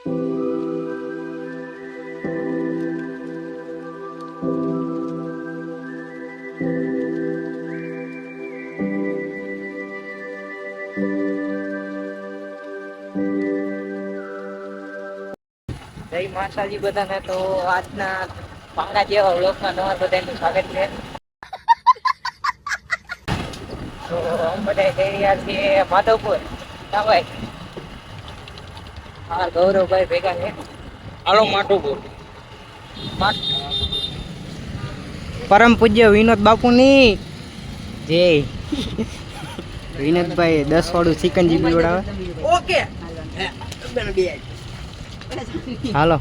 જય માતાજી બધાને. તો આજના પાંગા જેવા વ્લોગમાં તમારું બધાનું સ્વાગત છે. તો અમે બધા જઈ રહ્યા છીએ માધવપુર. હા ભાઈ, હા ગૌરવભાઈ ભેગા છે. હાલો માધવપુર. પરમ પૂજ્ય વિનોદ બાપુની જય. વિનોદભાઈ 10 વાળું ચિકન જીબી વડાવે. ઓકે હાલો,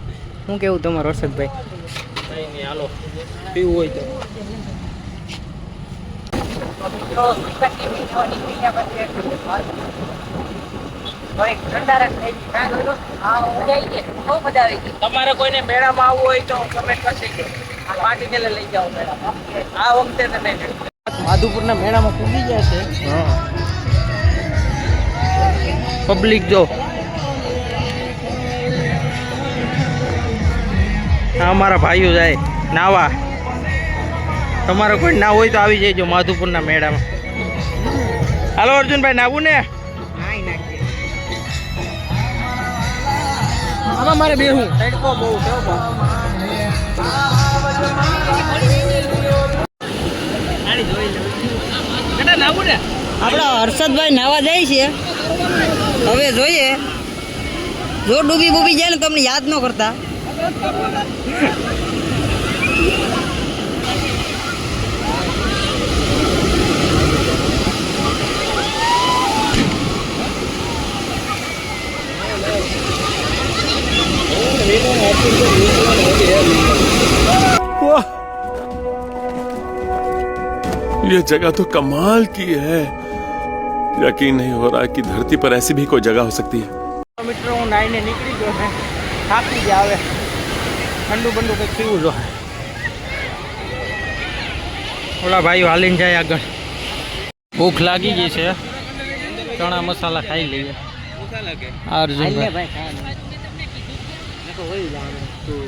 શું કેવું તમારું હર્ષદભાઈ? કઈ નહીં, હાલો પીવું હોય તો. તમારે કોઈને મેળામાં આવવું હોય તો કમેન્ટ કરી શકો. પાર્ટી ને લઈ જાઓ મેળામાં. આ વખતે તો નહીં. માધુપુરના મેળામાં પૂજી ગયા છે. પબ્લિક જો અમારા ભાઈઓ જાય નાવા. તમારે કોઈ ના હોય તો આવી જજો માધુપુરના મેળામાં. હાલો અર્જુનભાઈ, નાવું ને? આમાં મારે બેહું તડકો બહુ છે. આપણા હર્ષદભાઈ નાવા જાય છે. હવે જોઈએ, જો ડૂબી બૂબી જાય ને તમને યાદ ન કરતા. ये जगह तो कमाल की है. यकीन नहीं हो रहा कि धरती पर ऐसी भी कोई जगह हो सकती है. મિત્રો હું નાઈને નીકળી ગયો છે. થાકી ગયા, હવે ઠંડુ બંડુ કંઈક પીવું જો. ઓલા ભાઈઓ હાલીને જાય આગળ. ભૂખ લાગી ગઈ છે, ચણા મસાલા ખાઈ લઈએ. અર્જુનભાઈ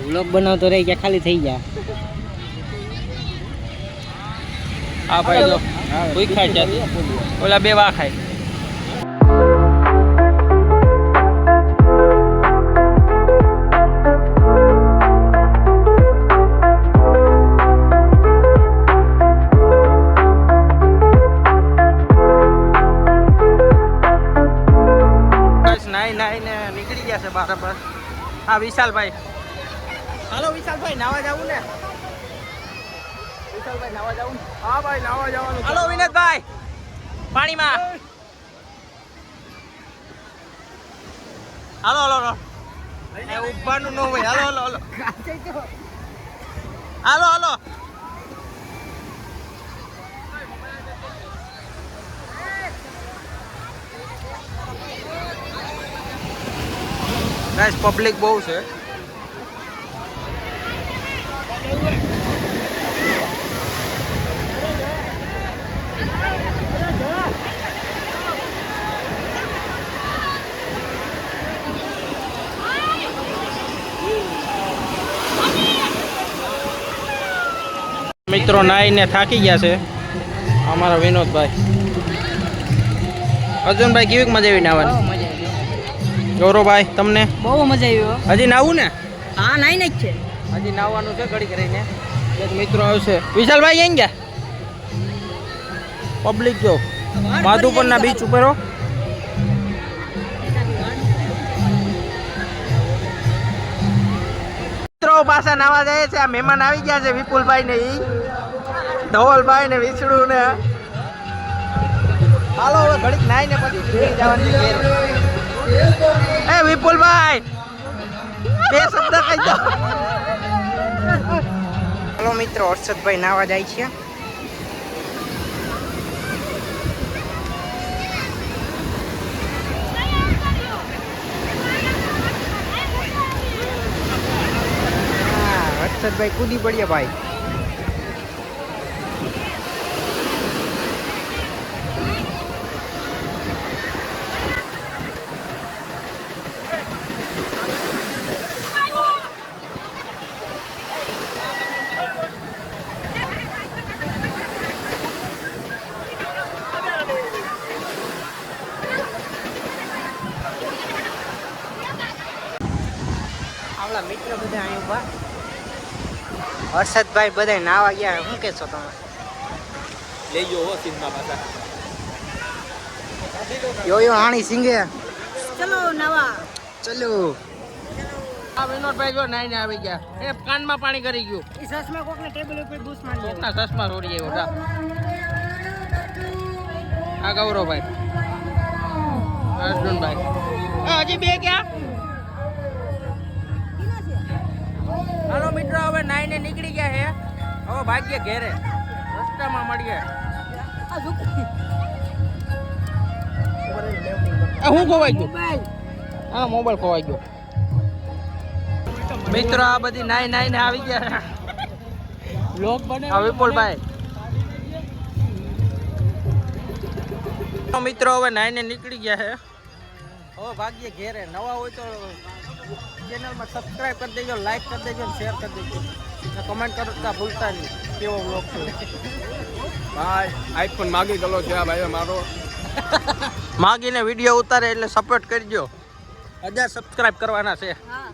વ્લોગ બનાવતો રહી ગયા, ખાલી થઈ ગયા. આ ભાઈ જો કોઈ ખાય છે, ઓલા બે વા ખાય. નાઈને નીકળી ગયા છે બરાબર. હા વિશાલભાઈ, હાલો વિશાલભાઈ, નાવા જવું ને? વિશાલભાઈ નાવા જવું? હા ભાઈ, નાવા જવાનું. હાલો વિનોદભાઈ, પાણીમાં. હાલો હાલો હાલો, ઉભાનું ન હોય. હાલો હાલો હાલો હાલો હાલો. ગાઈસ પબ્લિક બહુ છે. મિત્રો નાઈને થાકી ગયા છે અમારા વિનોદભાઈ. અર્જુનભાઈ કેવીક મજા આવી નાવાની? ગૌરવભાઈ તમને? બહુ મજા આવી. હજી નાવું ને? હા, નાઈને જ છે. હજી નાવાનું છે ઘડી કરીને. એક મિત્રો આવશે. વિશાલભાઈ અહીં ગયા. પબ્લિક જો માધુપુરના બીચ ઉપર. મિત્રો પાછા નાવા જાય છે. આ મહેમાન આવી ગયા છે, વિપુલભાઈ ને ઈ ધવલભાઈ ને વિસડું ને. હાલો હવે ઘડીક નાઈને પછી જવાની ઘેર. એ વિપુલભાઈ, બે શબ્દ કહી દો. હાલો મિત્રો, હર્ષદભાઈ નાવા જાય છે. હર્ષદભાઈ કૂદી પડ્યા ભાઈ. આપણા મિત્ર બધા અહીં ઉભા. હર્ષદભાઈ બધા નાવા ગયા. શું કહેશો તમે? લઈ ગયો હો સીધમાં પાછા. યો હાણી સિંગે. ચલો નાવા. ચલો. આ વિનોદભાઈ જો નાઈને આવી ગયા. એ કાનમાં પાણી કરી ગયું. ઈ સસમાં કોકને ટેબલ ઉપર બૂસ મારી. કોકના ચશ્મા છોડી આવ્યો જા. આ ગૌરવભાઈ, અર્જુનભાઈ. હજી બે ક્યાં? હાલો મિત્રો, હવે નાઈને નીકળી ગયા છે. હવે ભાગ્ય ઘેરે, રસ્તામાં મળીએ. હું ખોવાઈ ગયો? હા, મોબાઈલ ખોવાઈ ગયો. મિત્રો આ બધી નાઈને આવી ગયા. વિપુલભાઈ મિત્રો હવે નાઈને નીકળી ગયા છે. હવે ભાગ્ય ઘેરે. નવા હોય તો ચેનલમાં સબસ્ક્રાઇબ કરી દેજો, લાઈક કરી દેજો, શેર કરી દેજો, કમેન્ટ કરતા ભૂલતા નહીં કેવો બ્લોગ છે. भाई आईफोन मांगी गलो છે આ ભાઈ મારો. માગીને વિડીયો ઉતારે એટલે સપોર્ટ કરજો. 1000 સબસ્ક્રાઇબ કરવાના છે. હા,